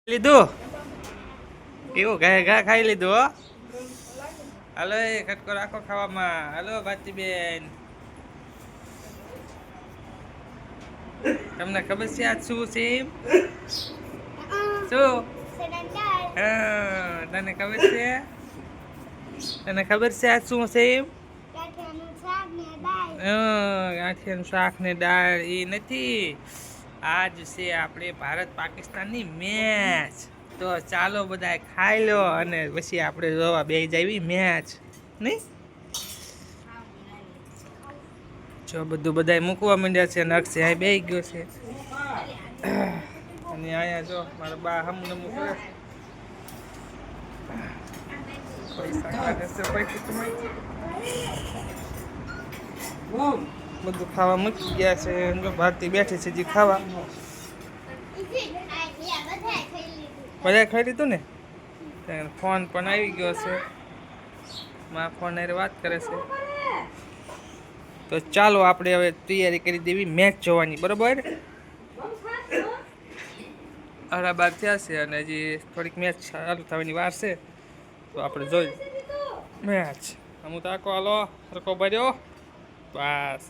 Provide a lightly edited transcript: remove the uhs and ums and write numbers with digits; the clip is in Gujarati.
લીધું કેવું ઘા ઘા ખાઈ લીધું હો. હાલો એ કટકો રાખો ખાવામાં. હાલો ભાતીબેન, તમને ખબર છે આજ શું છે? શું તને ખબર છે? તને ખબર છે આજ શું છે? ગાંઠિયાનું શાક ને દાળ એ નથી. આજ છે આપણે ભારત પાકિસ્તાનની મેચ. તો ચાલો બધા ખાઈ લો અને પછી આપણે જોવા બેસી જાવી મેચ નહીં. જો બધું બધા મૂકવા માંડ્યા છે. નક્ષે અહીં બેસી ગયો છે અને અહીંયા જો મારા બા હમનમું કરે છે. પૈસા કાઢે છે, પૈસા કમાય. બધું ખાવા મૂકી ગયા છે. જો ભારતી બેઠી છે જે ખાવા. બધા ખાઈ લીધું ને. ફોન પણ આવી ગયો છે. માં ફોન હારે વાત કરે છે. તો ચાલો આપણે હવે તૈયારી કરી દેવી મેચ જોવાની, બરોબર? 12:30 થયા છે અને હજી થોડીક મેચ ચાલુ થવાની વાર છે. તો આપણે જોઈ મેચ. હું તાકો હાલો સરખો ભર્યો બસ.